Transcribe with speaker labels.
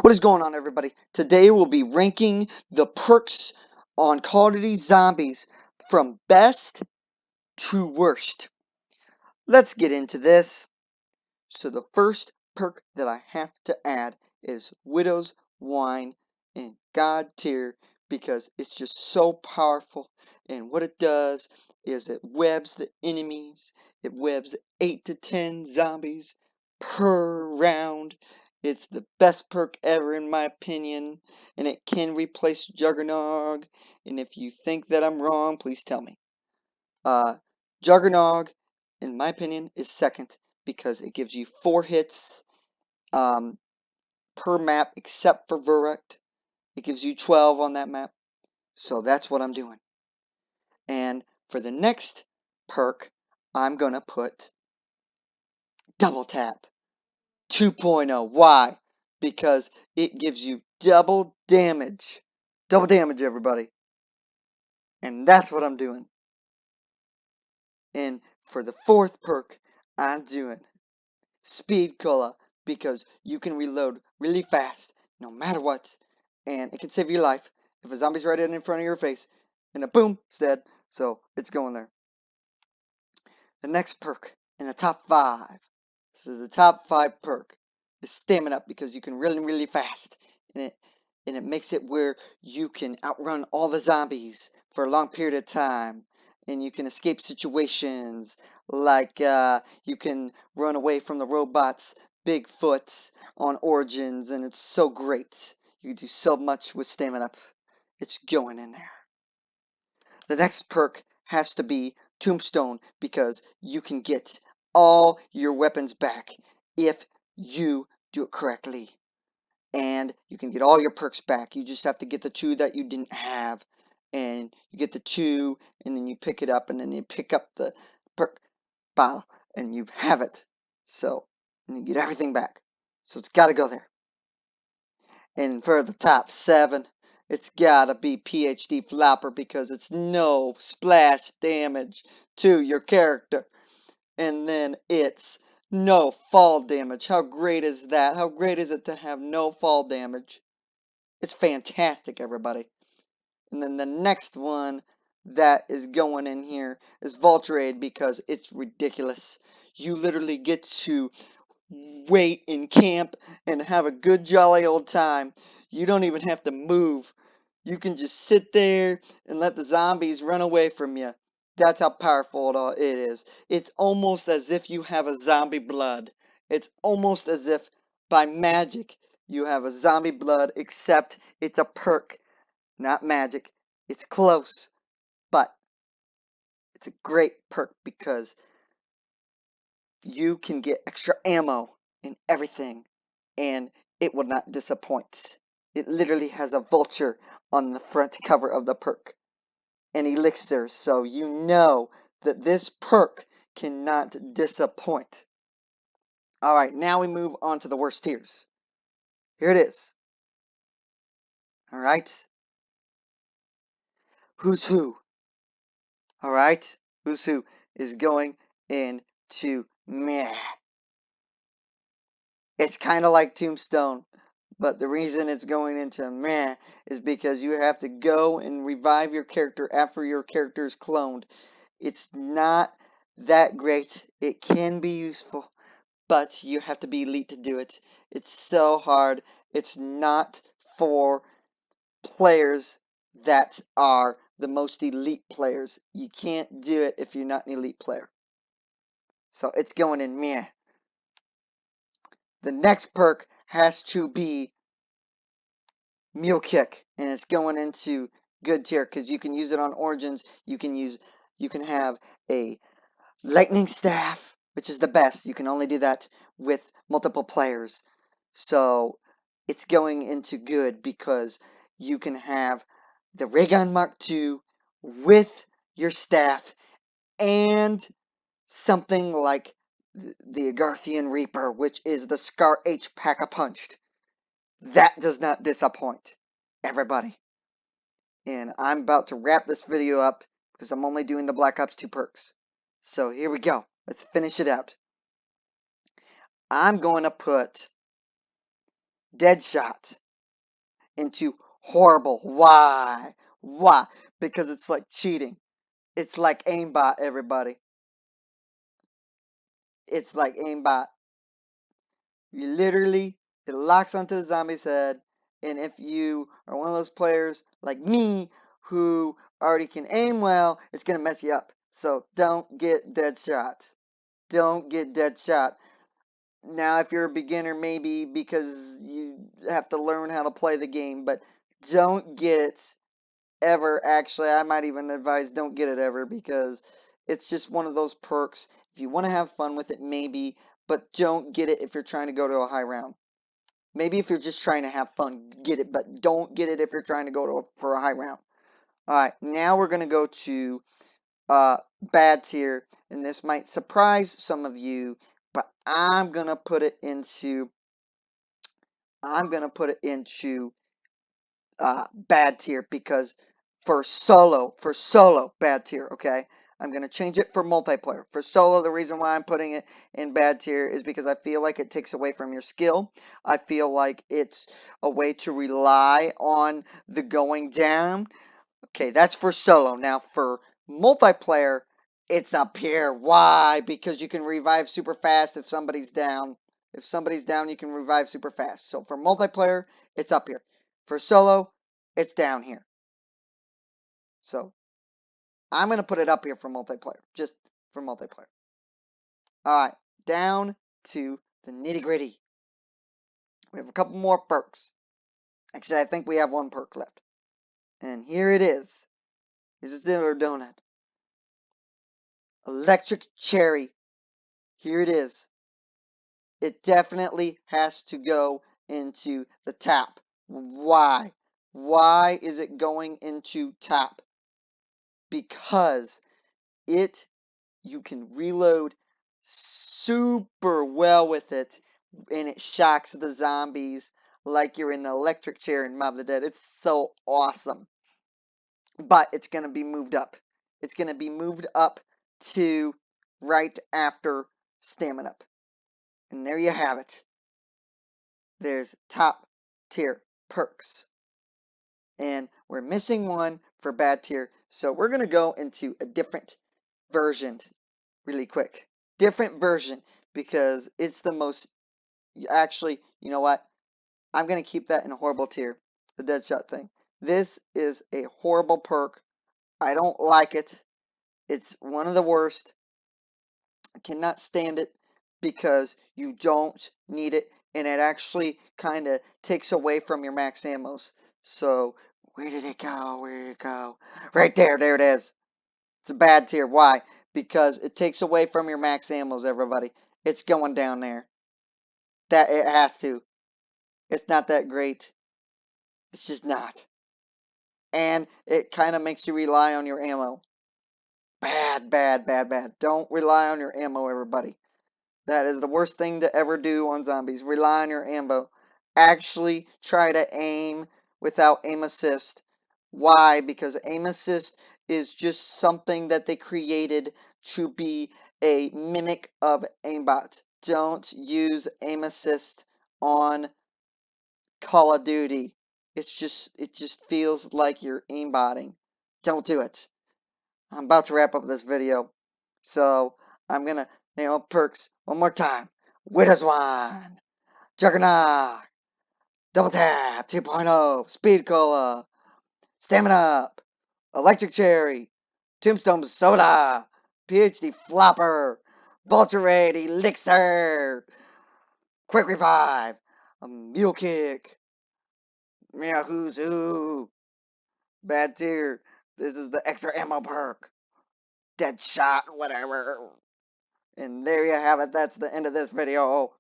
Speaker 1: What is going on, everybody? Today we'll be ranking the perks on Call of Duty Zombies from best to worst. Let's get into this. So the first perk that I have to add is Widow's Wine in God tier because it's just so powerful, and what it does is it webs the enemies. It webs 8 to 10 zombies per round. It's the best perk ever in my opinion, and it can replace Juggernog, and if you think that I'm wrong, please tell me. Juggernog, in my opinion, is second because it gives you 4 hits per map except for Verrect. It gives you 12 on that map. So that's what I'm doing. And for the next perk, I'm going to put Double Tap 2.0. Why? Because it gives you double damage. Double damage, everybody. And that's what I'm doing. And for the fourth perk, I'm doing Speed Cola because you can reload really fast no matter what, and it can save your life if a zombie's right in front of your face and a boom, it's dead. So it's going there. The next perk in the top 5. This is the top 5 perk is Stamina Up because you can run really fast, and it makes it where you can outrun all the zombies for a long period of time, and you can escape situations like you can run away from the robots, Bigfoots on Origins, and it's so great. You can do so much with Stamina Up. It's going in there. The next perk has to be Tombstone because you can get all your weapons back if you do it correctly. And you can get all your perks back. You just have to get the 2 that you didn't have. And you get the 2, and then you pick it up, and then you pick up the perk bottle, and you have it. So, and you get everything back. So it's got to go there. And for the top 7, it's gotta be PhD Flopper because it's no splash damage to your character. And then it's no fall damage. How great is that? How great is it to have no fall damage? It's fantastic, everybody. And then the next one that is going in here is Vulture because it's ridiculous. You literally get to wait in camp and have a good jolly old time. You don't even have to move. You can just sit there and let the zombies run away from you. That's how powerful it is. It's almost as if you have a zombie blood. It's almost as if by magic you have a zombie blood, except it's a perk, not magic. It's close, but it's a great perk because you can get extra ammo and everything, and it will not disappoint. It literally has a vulture on the front cover of the perk, an elixir, so you know that this perk cannot disappoint. Alright, now we move on to the worst tiers. Here it is. Alright. Who's Who? Alright. Who's Who is going into meh. It's kind of like Tombstone, but the reason it's going into meh is because you have to go and revive your character after your character is cloned. It's not that great. It can be useful, but you have to be elite to do it. It's so hard. It's not for players that are the most elite players. You can't do it if you're not an elite player. So it's going in meh. The next perk has to be Mule Kick, and it's going into good tier because you can use it on Origins. You can have a Lightning Staff, which is the best. You can only do that with multiple players. So it's going into good because you can have the Ray Gun Mark II with your staff and something like the Agarthian Reaper, which is the Scar H Pack-a-Punched. That does not disappoint everybody. And I'm about to wrap this video up because I'm only doing the Black Ops 2 perks. So here we go. Let's finish it out. I'm going to put Deadshot into horrible. Why? Why? Because it's like cheating. It's like aimbot, everybody. It's like aimbot. You literally, it locks onto the zombie's head, and if you are one of those players like me who already can aim well, it's gonna mess you up. So don't get dead shot. Don't get dead shot. Now, if you're a beginner, maybe because you have to learn how to play the game, but don't get it ever. Actually, I might even advise don't get it ever because it's just one of those perks. If you want to have fun with it, maybe, but don't get it if you're trying to go to a high round. Maybe if you're just trying to have fun, get it, but don't get it if you're trying to go to for a high round. All right, now we're gonna go to bad tier, and this might surprise some of you, but I'm gonna put it into bad tier because for solo bad tier. Okay, I'm gonna change it for multiplayer. For solo, the reason why I'm putting it in bad tier is because I feel like it takes away from your skill. I feel like it's a way to rely on the going down. Okay, that's for solo. Now for multiplayer, it's up here. Why? Because you can revive super fast if somebody's down. If somebody's down, you can revive super fast. So for multiplayer, it's up here. For solo, it's down here. So I'm going to put it up here for multiplayer. Just for multiplayer. Alright, down to the nitty gritty. We have a couple more perks. Actually, I think we have one perk left. And here it is. Here's a silver donut. Electric cherry. Here it is. It definitely has to go into the top. Why? Why is it going into top? Because you can reload super well with it, and it shocks the zombies like you're in the electric chair in Mob of the Dead. It's so awesome. But it's going to be moved up. It's going to be moved up to right after stamina up. And there you have it. There's top tier perks. And we're missing one for bad tier. So we're going to go into a different version really quick. Different version because it's the most, actually, you know what? I'm going to keep that in a horrible tier. The Deadshot thing. This is a horrible perk. I don't like it. It's one of the worst. I cannot stand it because you don't need it, and it actually kind of takes away from your max ammos. So, where did it go? Where did it go? Right there. There it is. It's a bad tier. Why? Because it takes away from your max ammos, everybody. It's going down there. That it has to. It's not that great. It's just not. And it kind of makes you rely on your ammo. Bad, bad, bad, bad. Don't rely on your ammo, everybody. That is the worst thing to ever do on zombies. Rely on your ammo. Actually try to aim without aim assist. Why? Because aim assist is just something that they created to be a mimic of aimbot. Don't use aim assist on Call of Duty. It just feels like you're aimbotting. Don't do it. I'm about to wrap up this video. So I'm gonna name up perks one more time. Widow's Wine, Juggernaut, Double Tap 2.0, Speed Cola, Stamina Up, Electric Cherry, Tombstone Soda, PhD Flopper, Vulture Raid Elixir, Quick Revive, a Mule Kick, Meow Who's Who, Bad Tier. This is the extra ammo perk. Dead shot, whatever. And there you have it. That's the end of this video.